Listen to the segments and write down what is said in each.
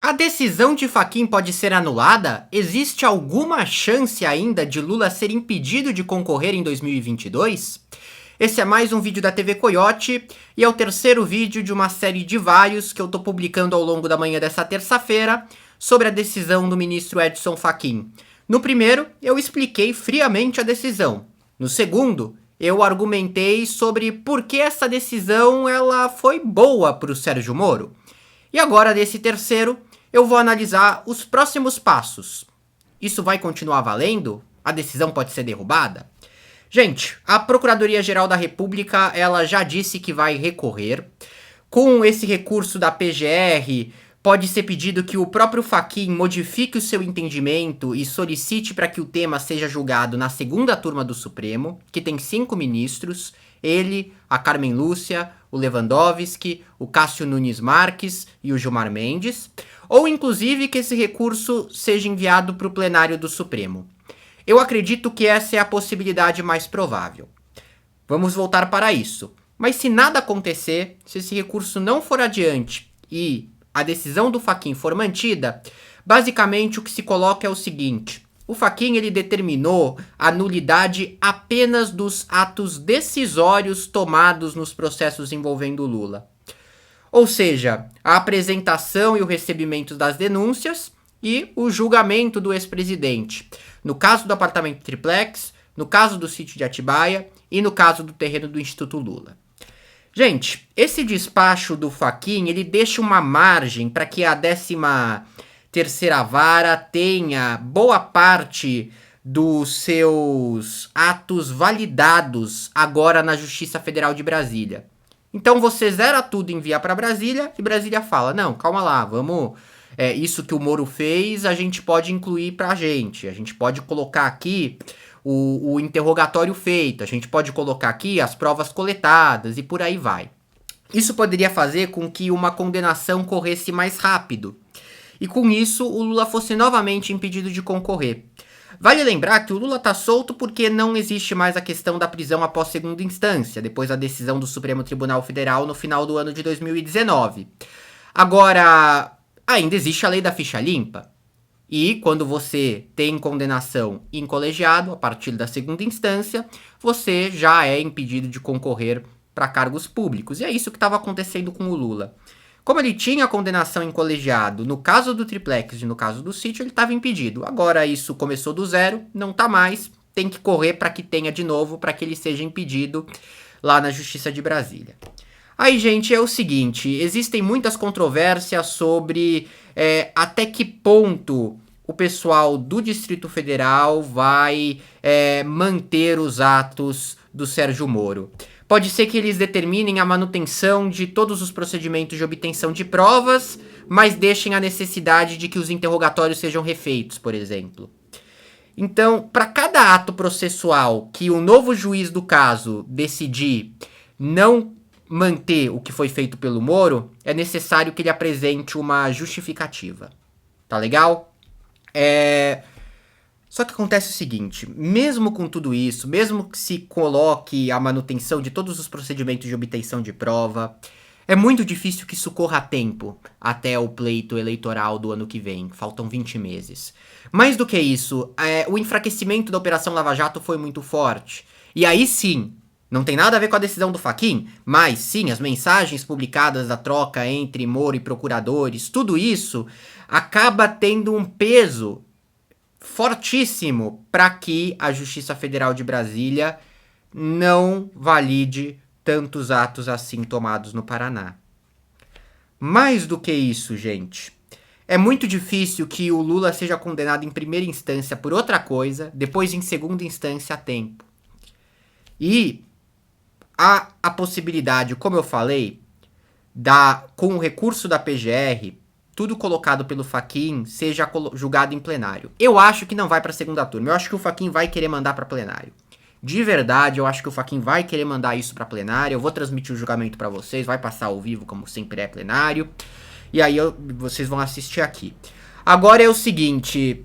A decisão de Fachin pode ser anulada? Existe alguma chance ainda de Lula ser impedido de concorrer em 2022? Esse é mais um vídeo da TV Coiote e é o terceiro vídeo de uma série de vários que eu tô publicando ao longo da manhã dessa terça-feira sobre a decisão do ministro Edson Fachin. No primeiro, eu expliquei friamente a decisão. No segundo, eu argumentei sobre por que essa decisão ela foi boa para o Sérgio Moro. E agora, nesse terceiro, eu vou analisar os próximos passos. Isso vai continuar valendo? A decisão pode ser derrubada? Gente, a Procuradoria-Geral da República ela já disse que vai recorrer. Com esse recurso da PGR, pode ser pedido que o próprio Fachin modifique o seu entendimento e solicite para que o tema seja julgado na segunda turma do Supremo, que tem 5 ministros, ele, a Carmen Lúcia, o Lewandowski, o Cássio Nunes Marques e o Gilmar Mendes, ou inclusive que esse recurso seja enviado para o plenário do Supremo. Eu acredito que essa é a possibilidade mais provável. Vamos voltar para isso. Mas se nada acontecer, se esse recurso não for adiante e a decisão do Fachin for mantida, basicamente o que se coloca é o seguinte: o Fachin ele determinou a nulidade apenas dos atos decisórios tomados nos processos envolvendo Lula. Ou seja, a apresentação e o recebimento das denúncias e o julgamento do ex-presidente. No caso do apartamento triplex, no caso do sítio de Atibaia e no caso do terreno do Instituto Lula. Gente, esse despacho do Fachin, ele deixa uma margem para que a 13ª Vara tenha boa parte dos seus atos validados agora na Justiça Federal de Brasília. Então você zera tudo e envia para Brasília e Brasília fala, não, calma lá, vamos... isso que o Moro fez, a gente pode incluir pra gente. A gente pode colocar aqui o interrogatório feito. A gente pode colocar aqui as provas coletadas e por aí vai. Isso poderia fazer com que uma condenação corresse mais rápido. E com isso, o Lula fosse novamente impedido de concorrer. Vale lembrar que o Lula tá solto porque não existe mais a questão da prisão após segunda instância, depois da decisão do Supremo Tribunal Federal no final do ano de 2019. Agora... ainda existe a lei da ficha limpa. E quando você tem condenação em colegiado, a partir da segunda instância, você já é impedido de concorrer para cargos públicos. E é isso que estava acontecendo com o Lula. Como ele tinha condenação em colegiado no caso do triplex e no caso do sítio, ele estava impedido. Agora isso começou do zero, não está mais, tem que correr para que tenha de novo, para que ele seja impedido lá na Justiça de Brasília. Aí, gente, é o seguinte, existem muitas controvérsias sobre até que ponto o pessoal do Distrito Federal vai manter os atos do Sérgio Moro. Pode ser que eles determinem a manutenção de todos os procedimentos de obtenção de provas, mas deixem a necessidade de que os interrogatórios sejam refeitos, por exemplo. Então, para cada ato processual que o novo juiz do caso decidir não manter o que foi feito pelo Moro, é necessário que ele apresente uma justificativa. Tá legal? Só que acontece o seguinte, mesmo com tudo isso, mesmo que se coloque a manutenção de todos os procedimentos de obtenção de prova, é muito difícil que isso corra a tempo até o pleito eleitoral do ano que vem. Faltam 20 meses. Mais do que isso, o enfraquecimento da Operação Lava Jato foi muito forte. E aí sim, não tem nada a ver com a decisão do Fachin, mas sim, as mensagens publicadas da troca entre Moro e procuradores, tudo isso acaba tendo um peso fortíssimo para que a Justiça Federal de Brasília não valide tantos atos assim tomados no Paraná. Mais do que isso, gente, é muito difícil que o Lula seja condenado em primeira instância por outra coisa, depois em segunda instância a tempo. E há a possibilidade, como eu falei, com o recurso da PGR, tudo colocado pelo Fachin seja julgado em plenário. Eu acho que não vai para a segunda turma. Eu acho que o Fachin vai querer mandar para plenário. De verdade, eu acho que o Fachin vai querer mandar isso para plenário. Eu vou transmitir o julgamento para vocês, vai passar ao vivo, como sempre é plenário. E aí vocês vão assistir aqui. Agora é o seguinte...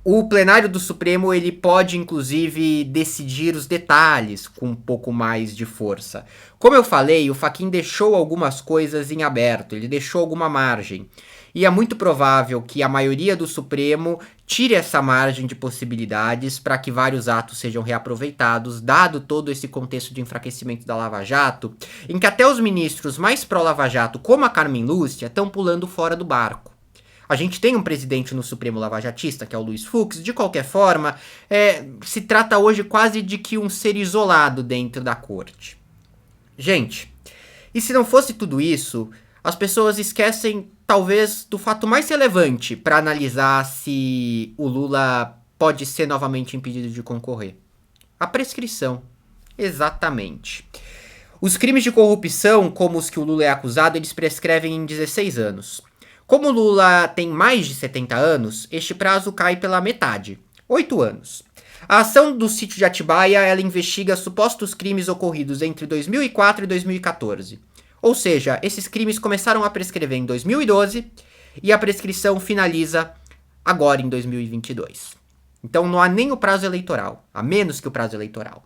o plenário do Supremo ele pode, inclusive, decidir os detalhes com um pouco mais de força. Como eu falei, o Fachin deixou algumas coisas em aberto, ele deixou alguma margem. e é muito provável que a maioria do Supremo tire essa margem de possibilidades para que vários atos sejam reaproveitados, dado todo esse contexto de enfraquecimento da Lava Jato, em que até os ministros mais pró-Lava Jato, como a Carmen Lúcia, estão pulando fora do barco. A gente tem um presidente no Supremo lavajatista, que é o Luiz Fux. De qualquer forma, se trata hoje quase de que um ser isolado dentro da corte. Gente, e se não fosse tudo isso, as pessoas esquecem, talvez, do fato mais relevante para analisar se o Lula pode ser novamente impedido de concorrer. A prescrição. Exatamente. Os crimes de corrupção, como os que o Lula é acusado, eles prescrevem em 16 anos. Como o Lula tem mais de 70 anos, este prazo cai pela metade, 8 anos. A ação do sítio de Atibaia, ela investiga supostos crimes ocorridos entre 2004 e 2014. Ou seja, esses crimes começaram a prescrever em 2012 e a prescrição finaliza agora em 2022. Então não há nem o prazo eleitoral, a menos que o prazo eleitoral.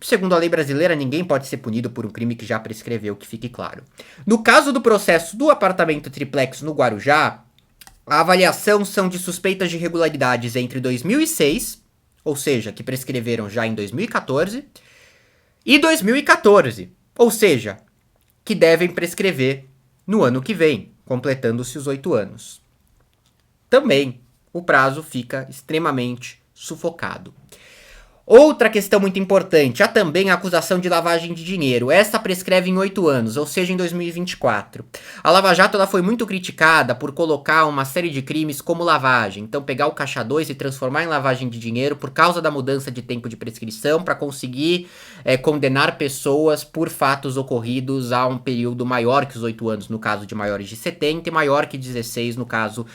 Segundo a lei brasileira, ninguém pode ser punido por um crime que já prescreveu, que fique claro. No caso do processo do apartamento triplex no Guarujá, a avaliação são de suspeitas de irregularidades entre 2006, ou seja, que prescreveram já em 2014, e 2014, ou seja, que devem prescrever no ano que vem, completando-se os 8 anos. Também, o prazo fica extremamente sufocado. Outra questão muito importante, há também a acusação de lavagem de dinheiro. Essa prescreve em 8 anos, ou seja, em 2024. A Lava Jato ela foi muito criticada por colocar uma série de crimes como lavagem. Então, pegar o Caixa 2 e transformar em lavagem de dinheiro por causa da mudança de tempo de prescrição para conseguir condenar pessoas por fatos ocorridos a um período maior que os 8 anos, no caso de maiores de 70, e maior que 16 no caso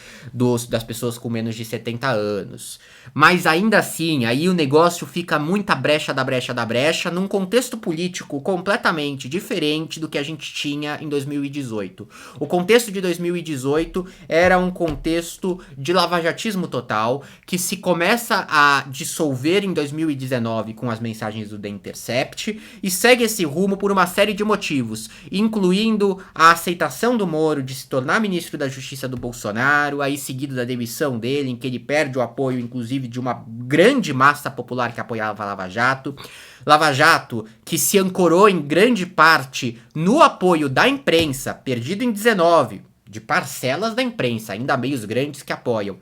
das pessoas com menos de 70 anos. Mas ainda assim, aí o negócio fica muita brecha da brecha, num contexto político completamente diferente do que a gente tinha em 2018. O contexto de 2018 era um contexto de lavajatismo total, que se começa a dissolver em 2019 com as mensagens do The Intercept, e segue esse rumo por uma série de motivos, incluindo a aceitação do Moro de se tornar ministro da Justiça do Bolsonaro, aí seguido da demissão dele, em que ele perde o apoio, inclusive, de uma grande massa popular que apoiava a Lava Jato. Lava Jato que se ancorou em grande parte no apoio da imprensa, perdido em 19, de parcelas da imprensa, ainda meios grandes que apoiam,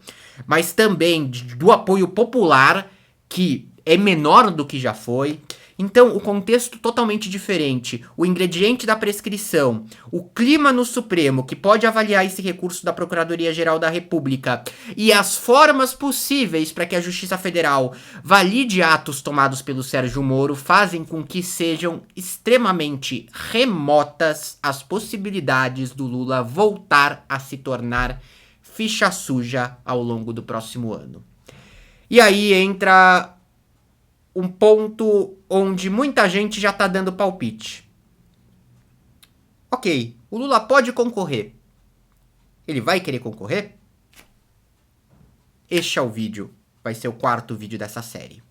mas também do apoio popular, que é menor do que já foi. Então, o contexto totalmente diferente, o ingrediente da prescrição, o clima no Supremo, que pode avaliar esse recurso da Procuradoria-Geral da República, e as formas possíveis para que a Justiça Federal valide atos tomados pelo Sérgio Moro, fazem com que sejam extremamente remotas as possibilidades do Lula voltar a se tornar ficha suja ao longo do próximo ano. E aí entra um ponto onde muita gente já tá dando palpite. Ok, o Lula pode concorrer. Ele vai querer concorrer? Este é o vídeo. Vai ser o 4º vídeo dessa série.